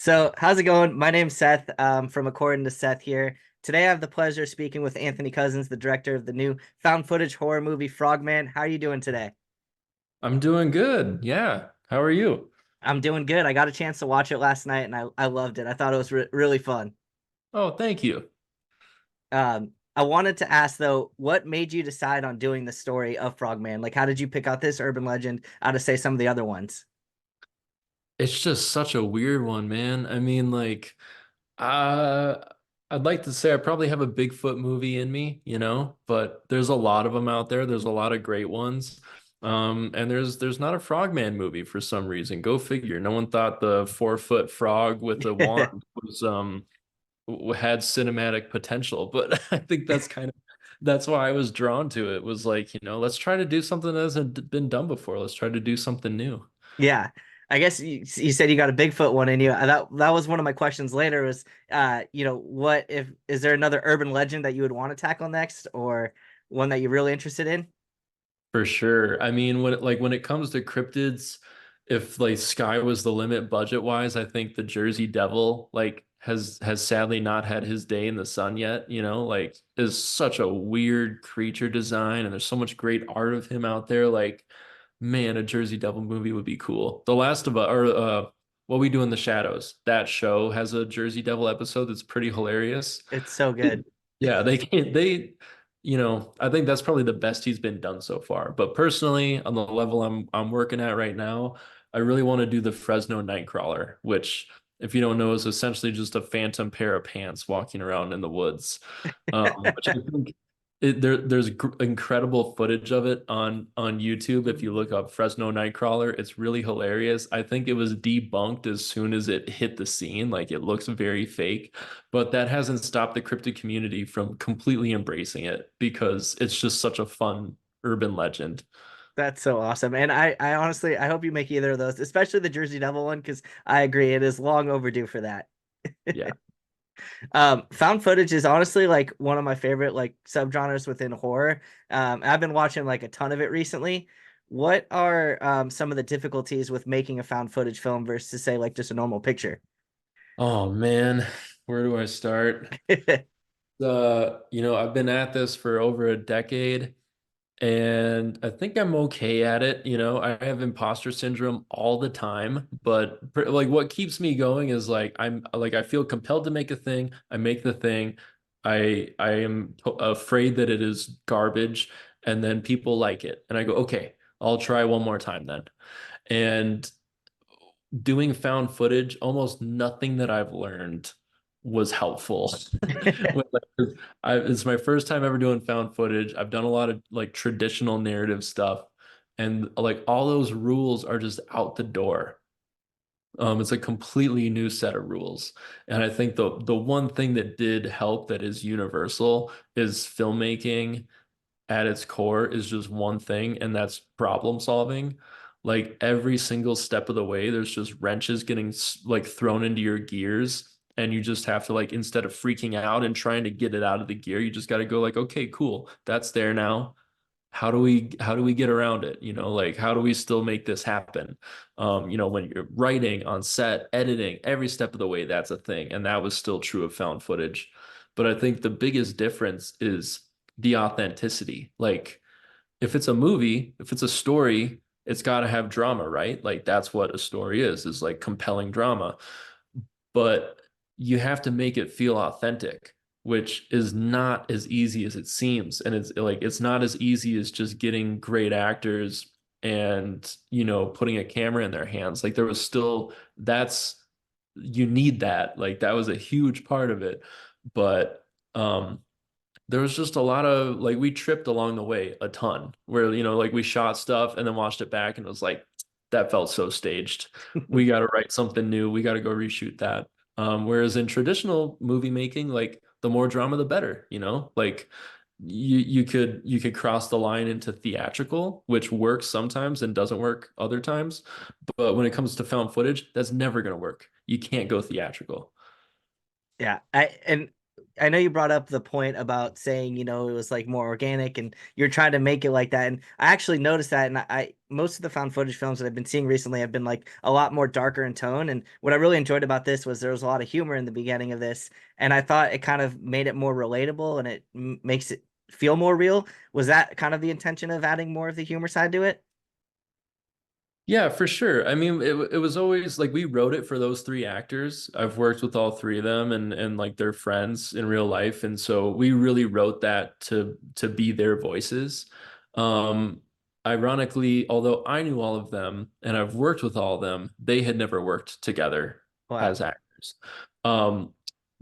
So, how's it going? My name's Seth, from According to Seth here. Today, I have the pleasure of speaking with Anthony Cousins, the director of the new found footage horror movie Frogman. How are you doing today? I'm doing good. Yeah. How are you? I'm doing good. I got a chance to watch it last night and I loved it. I thought it was really fun. Oh, thank you. I wanted to ask though, what made you decide on doing the story of Frogman? Like, how did you pick out this urban legend out of, say, some of the other ones? It's just such a weird one, man. I mean, uh, I'd like to say I probably have a Bigfoot movie in me, but there's a lot of them out there. There's a lot of great ones. And there's not a Frogman movie for some reason. Go figure. No one thought the 4 foot frog with a wand was had cinematic potential, but I think that's why I was drawn to it. Was like, let's try to do something that hasn't been done before. Let's try to do something new. Yeah. I guess you said you got a Bigfoot one in you. That was one of my questions later was what if is there another urban legend that you would want to tackle next or one that you're really interested in? For sure. I mean, when it comes to cryptids, if like sky was the limit budget wise, I think the Jersey Devil has sadly not had his day in the sun yet, is such a weird creature design and there's so much great art of him out there. Like, man, a Jersey Devil movie would be cool. The Last of Us or What We Do in the Shadows, that show has a Jersey Devil episode that's pretty hilarious. It's so good. Yeah, I think that's probably the best he's been done so far. But personally, on the level I'm working at right now, I really want to do the Fresno Nightcrawler, which, if you don't know, is essentially just a phantom pair of pants walking around in the woods. Which I think there's incredible footage of it on YouTube. If you look up Fresno Nightcrawler, it's really hilarious. I think it was debunked as soon as it hit the scene. Like, it looks very fake, but that hasn't stopped the cryptid community from completely embracing it because it's just such a fun urban legend. That's so awesome. And I honestly I hope you make either of those, especially the Jersey Devil one, because I agree it is long overdue for that. Yeah. Found footage is honestly like one of my favorite like subgenres within horror. I've been watching like a ton of it recently. What are some of the difficulties with making a found footage film versus say like just a normal picture? Oh man, where do I start? I've been at this for over a decade. And I think I'm okay at it. I have imposter syndrome all the time, but like what keeps me going is like I feel compelled to make a thing. I make the thing. I am afraid that it is garbage, and then people like it, and I go, okay, I'll try one more time then. And doing found footage, almost nothing that I've learned was helpful. It's my first time ever doing found footage. I've done a lot of like traditional narrative stuff, and like all those rules are just out the door. It's a completely new set of rules. And I think the one thing that did help that is universal is filmmaking at its core is just one thing, and that's problem solving. Like every single step of the way, there's just wrenches getting like thrown into your gears, and you just have to like instead of freaking out and trying to get it out of the gear, you just got to go like, okay, cool, that's there now. How do we get around it? Like how do we still make this happen? When you're writing on set, editing, every step of the way, that's a thing. And that was still true of found footage. But I think the biggest difference is the authenticity. Like if it's a movie, if it's a story, it's got to have drama, right? Like that's what a story is like compelling drama. But you have to make it feel authentic, which is not as easy as it seems. And it's not as easy as just getting great actors and, putting a camera in their hands. Like there was still that's you need that. Like that was a huge part of it. But there was just a lot of like we tripped along the way a ton where like we shot stuff and then watched it back and it was like that felt so staged. We got to write something new. We got to go reshoot that. Whereas in traditional movie making, like the more drama the better, like you could cross the line into theatrical, which works sometimes and doesn't work other times. But when it comes to found footage, that's never going to work. You can't go theatrical. Yeah, I and I know you brought up the point about saying, it was like more organic and you're trying to make it like that. And I actually noticed that. And most of the found footage films that I've been seeing recently have been like a lot more darker in tone. And what I really enjoyed about this was there was a lot of humor in the beginning of this. And I thought it kind of made it more relatable and it makes it feel more real. Was that kind of the intention of adding more of the humor side to it? Yeah, for sure. I mean, it was always like we wrote it for those three actors. I've worked with all three of them and like their friends in real life, and so we really wrote that to be their voices. Um, Ironically, although I knew all of them and I've worked with all of them, they had never worked together Wow. as actors. Um,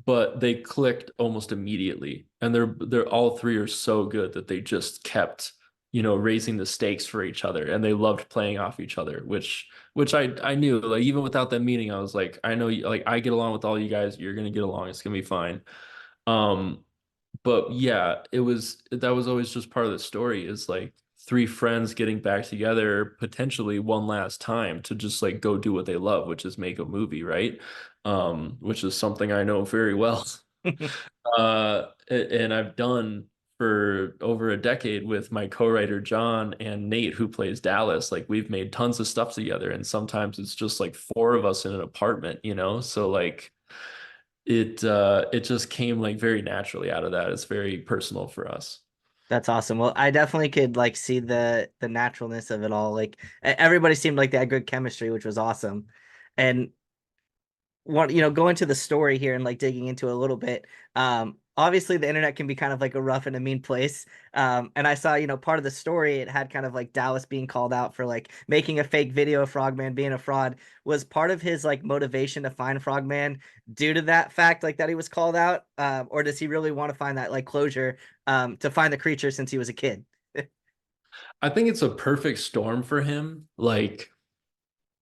but they clicked almost immediately, and they're all three are so good that they just kept raising the stakes for each other, and they loved playing off each other, which I knew, like, even without them meeting, I was like, I know like I get along with all you guys, you're gonna get along, it's gonna be fine. Um, but yeah, that was always just part of the story, is like three friends getting back together potentially one last time to just like go do what they love, which is make a movie, right? Which is something I know very well. And I've done for over a decade with my co-writer John and Nate, who plays Dallas. Like we've made tons of stuff together, and sometimes it's just like four of us in an apartment, So like it just came like very naturally out of that. It's very personal for us. That's awesome. Well, I definitely could like see the naturalness of it all. Like everybody seemed like they had good chemistry, which was awesome. And going to the story here and like digging into it a little bit. Obviously the internet can be kind of like a rough and a mean place. And I saw, part of the story, it had kind of like Dallas being called out for like making a fake video of Frogman being a fraud. Was part of his like motivation to find Frogman due to that fact, like that he was called out? Or does he really want to find that like closure to find the creature since he was a kid? I think it's a perfect storm for him. Like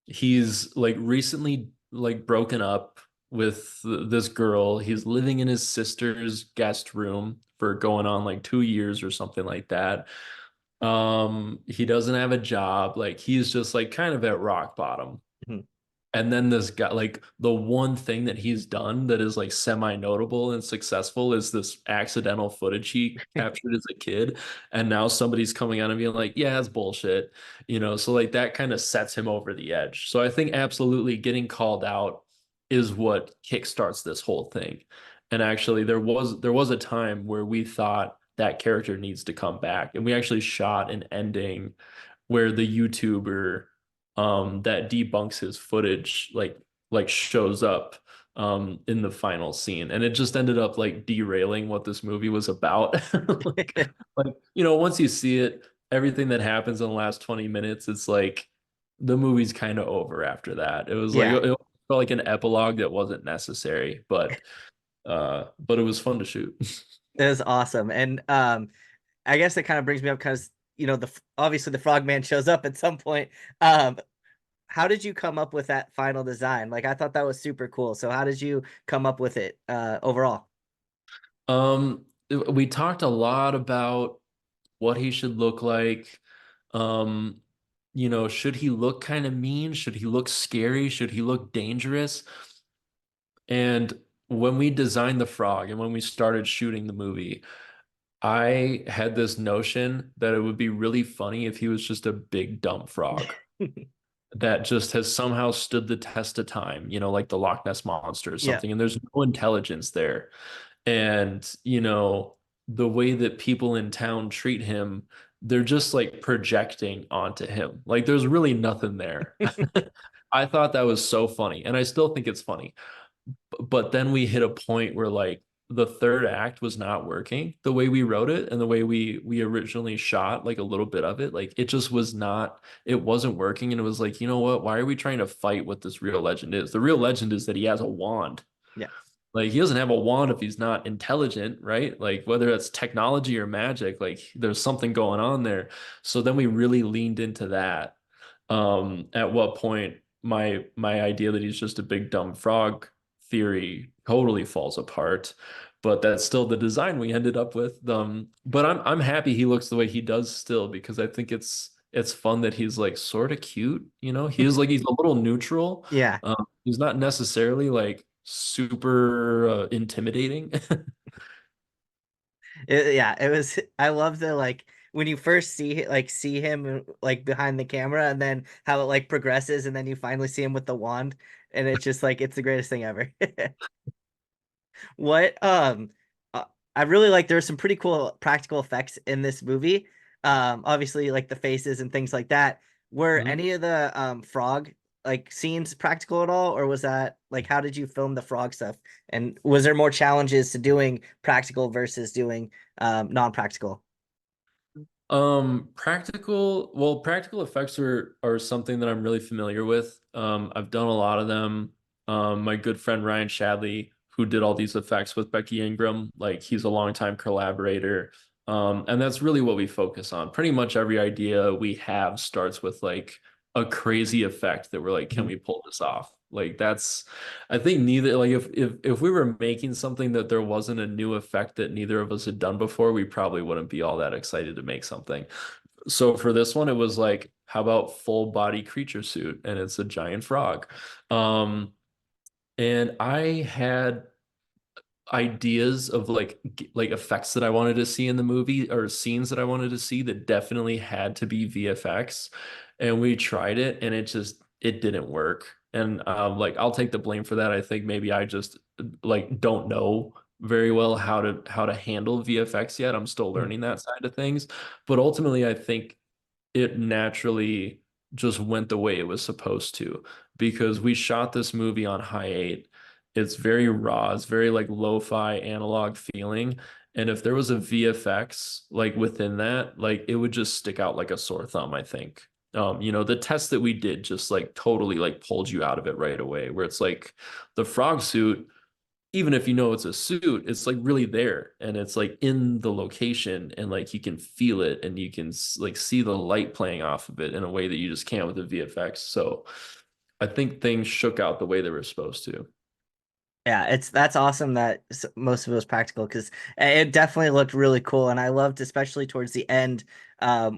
he's like recently like broken up with this girl. He's living in his sister's guest room for going on like 2 years or something like that. He doesn't have a job. Like he's just like kind of at rock bottom. And then this guy, like the one thing that he's done that is like semi-notable and successful is this accidental footage he captured as a kid. And now somebody's coming out and being like, yeah, that's bullshit. So like that kind of sets him over the edge. So I think absolutely getting called out is what kickstarts this whole thing. And actually there was a time where we thought that character needs to come back. And we actually shot an ending where the YouTuber that debunks his footage like shows up in the final scene, and it just ended up like derailing what this movie was about. Once you see it, everything that happens in the last 20 minutes, it's like the movie's kind of over after that. It was like Yeah, it felt like an epilogue that wasn't necessary, but it was fun to shoot. it was awesome. And I guess it kind of brings me up because obviously the Frogman shows up at some point. Um, how did you come up with that final design? Like I thought that was super cool. So how did you come up with it overall? We talked a lot about what he should look like. Um, should he look kind of mean? Should he look scary? Should he look dangerous? And when we designed the frog and when we started shooting the movie, I had this notion that it would be really funny if he was just a big dumb frog that just has somehow stood the test of time, like the Loch Ness Monster or Yeah. something, and there's no intelligence there. And, the way that people in town treat him, they're just like projecting onto him. Like there's really nothing there. I thought that was so funny, and I still think it's funny. But then we hit a point where like the third act was not working the way we wrote it and the way we originally shot like a little bit of it. Like it just was not, it wasn't working. And it was like, you know what? Why are we trying to fight what this real legend is? The real legend is that he has a wand. Yeah. Like he doesn't have a wand if he's not intelligent, right? Like whether it's technology or magic, like there's something going on there. So then we really leaned into that. At what point my idea that he's just a big dumb frog theory totally falls apart. But that's still the design we ended up with. But I'm happy he looks the way he does still, because I think it's fun that he's like sort of cute, He's like he's a little neutral. Yeah. He's not necessarily like super intimidating. Yeah, it was. I love the like when you first see him like behind the camera, and then how it like progresses, and then you finally see him with the wand, and it's just like it's the greatest thing ever. What uh, I really like there's some pretty cool practical effects in this movie. Obviously like the faces and things like that. Were Mhm. any of the frog like scenes practical at all, or was that like how did you film the frog stuff? And was there more challenges to doing practical versus doing non-practical? Practical effects are something that I'm really familiar with. I've done a lot of them. My good friend Ryan Shadley, who did all these effects with Becky Ingram, like he's a longtime collaborator. And that's really what we focus on. Pretty much every idea we have starts with like a crazy effect that we're like, can Mhm. we pull this off? Like that's I think neither like if we were making something that there wasn't a new effect that neither of us had done before, we probably wouldn't be all that excited to make something. So for this one, it was like, how about full body creature suit? And it's a giant frog. Um, and I had ideas of like effects that I wanted to see in the movie or scenes that I wanted to see that definitely had to be VFX. And we tried it and it didn't work. And like I'll take the blame for that. I think maybe I just like don't know very well how to handle VFX yet. I'm still Mhm. learning that side of things. But ultimately I think it naturally just went the way it was supposed to because we shot this movie on high eight. It's very raw, it's very like lo-fi analog feeling. And if there was a VFX like within that, like it would just stick out like a sore thumb, I think. The test that we did just like totally like pulled you out of it right away, where it's like the frog suit even if you know it's a suit, it's like really there and it's like in the location and like you can feel it and you can like see the light playing off of it in a way that you just can't with the VFX. So I think things shook out the way they were supposed to. Yeah, it's that's awesome that most of it was practical because it definitely looked really cool, and I loved especially towards the end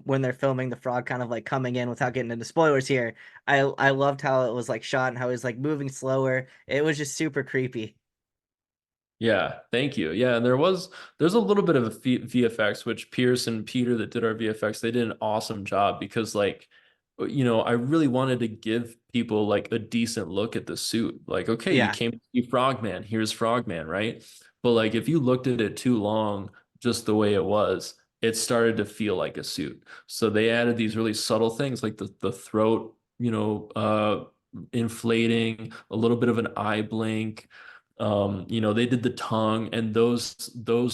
when they're filming the frog kind of like coming in without getting into spoilers here. I loved how it was like shot and how it was like moving slower. It was just super creepy. Yeah, thank you. Yeah, and there's a little bit of a VFX, which Pierce and Peter that did our VFX, they did an awesome job because like I really wanted to give people like a decent look at the suit. Like, okay, you Yeah, came to see Frogman, here's Frogman, right? But like if you looked at it too long, just the way it was, it started to feel like a suit. So they added these really subtle things like the throat, inflating, a little bit of an eye blink they did the tongue and those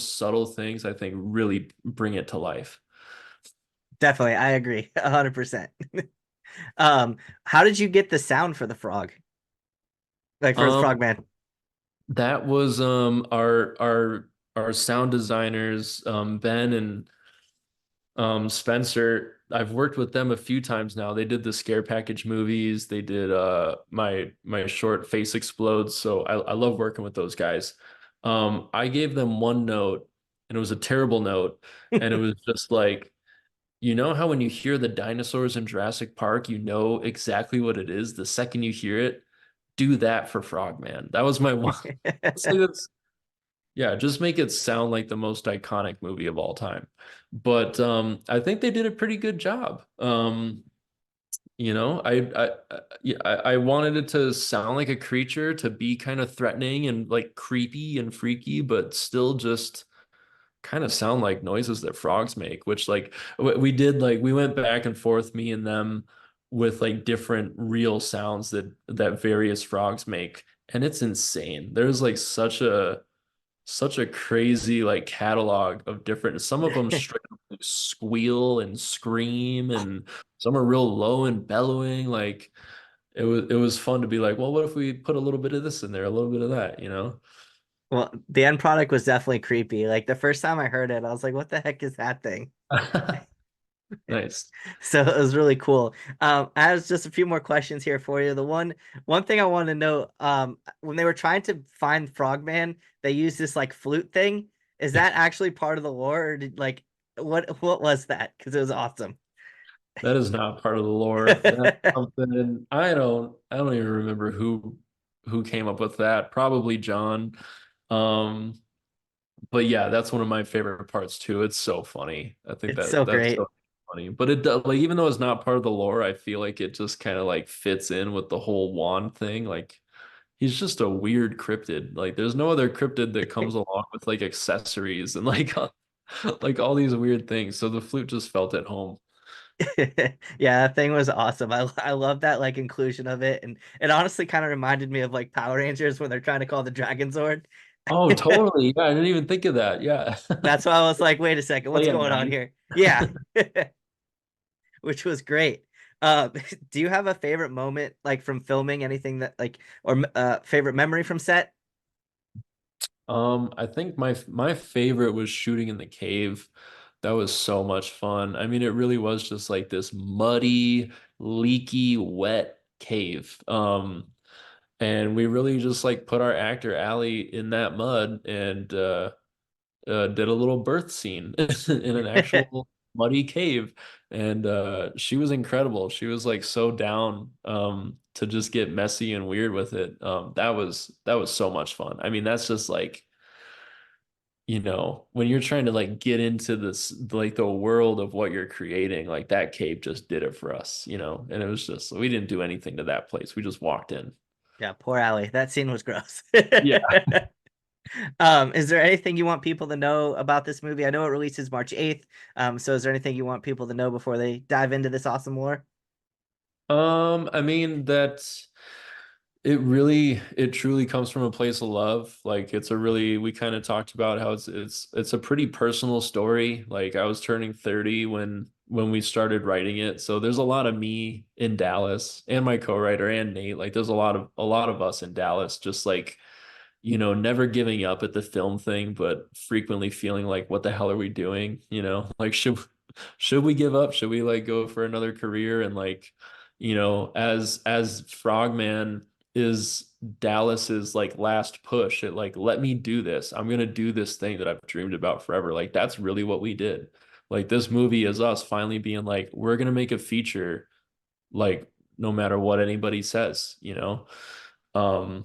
subtle things I think really bring it to life. definitely. I agree 100%. Um, how did you get the sound for the frog? Like for the Um, frog man? that was our sound designers, Ben and Spencer. I've worked with them a few times now. They did the Scare Package movies. They did my short Face Explodes. So I love working with those guys. I gave them one note and it was a terrible note. And it was just like, you know how when you hear the dinosaurs in Jurassic Park, you know exactly what it is the second you hear it? Do that for Frogman. That was my one. It's like that's yeah, just make it sound like the most iconic movie of all time. But I think they did a pretty good job. Yeah, I wanted it to sound like a creature, to be kind of threatening and like creepy and freaky, but still just kind of sound like noises that frogs make, which like we did like we went back and forth, me and them, with like different real sounds that various frogs make, and it's insane. There's like such a crazy like catalog of different. Some of them straight up like, squeal and scream, and some are real low and bellowing. Like it was fun to be like, well, what if we put a little bit of this in there, a little bit of that? Well, the end product was definitely creepy. Like the first time I heard it, I was like, what the heck is that thing? Nice. So it was really cool. I have just a few more questions here for you. The one thing I want to know, when they were trying to find Frogman, they used this like flute thing. Is that actually part of the lore, or did like what was that? Because it was awesome. That is not part of the lore. That's something I don't even remember who. who came up with that. Probably John. Um, but yeah, that's one of my favorite parts too. It's so funny. I think It's so that's great. so funny. But it does, like, even though it's not part of the lore, I feel like it just kind of like fits in with the whole wand thing. Like he's just a weird cryptid. Like there's no other cryptid that comes along with like accessories and like like all these weird things. So the flute just felt at home. Yeah, that thing was awesome. I love that like inclusion of it, and it honestly kind of reminded me of like Power Rangers when they're trying to call the Dragon Zord. Oh, totally. Yeah, I didn't even think of that. Yeah. That's why I was like, wait a second, what's Play at going on night. here? Yeah, which was great. Do you have a favorite moment like from filming anything that like or favorite memory from set? I think my favorite was shooting in the cave. That was so much fun. I mean, it really was just like this muddy, leaky, wet cave. And we really just like put our actor Allie in that mud and did a little birth scene in an actual muddy cave. And she was incredible. She was like so down to just get messy and weird with it. That was so much fun. I mean, that's just like when you're trying to like get into this like the world of what you're creating, like that cave just did it for us. And it was just we didn't do anything to that place. We just walked in. Yeah, poor Allie. That scene was gross. Yeah. Is there anything you want people to know about this movie? I know it releases March 8th. So is there anything you want people to know before they dive into this awesome lore? I mean that it truly comes from a place of love. Like it's a really we kind of talked about how it's a pretty personal story. Like I was turning 30 when we started writing it. So there's a lot of me in Dallas and my co-writer and Nate. Like there's a lot of us in Dallas just like never giving up at the film thing, but frequently feeling like, what the hell are we doing? Like should we give up? Should we like go for another career? And like, as Frogman is Dallas's like last push at like, let me do this. I'm gonna do this thing that I've dreamed about forever. Like that's really what we did. Like this movie is us finally being like, we're gonna make a feature like no matter what anybody says. Um,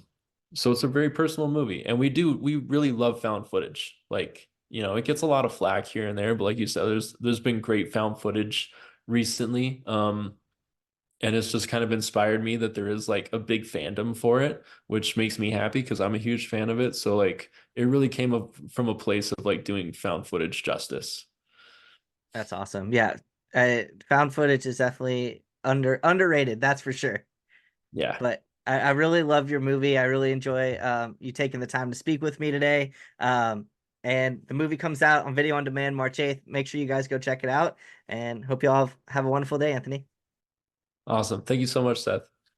so it's a very personal movie, and we really love found footage. Like, it gets a lot of flack here and there, but like you said, there's been great found footage recently. And it's just kind of inspired me that there is like a big fandom for it, which makes me happy because I'm a huge fan of it. So like it really came up from a place of like doing found footage justice. That's awesome. Yeah. Found footage is definitely underrated, that's for sure. Yeah. But I really love your movie. I really enjoy you taking the time to speak with me today. And the movie comes out on video on demand March 8th. Make sure you guys go check it out and hope you all have a wonderful day, Anthony. Awesome. Thank you so much, Seth.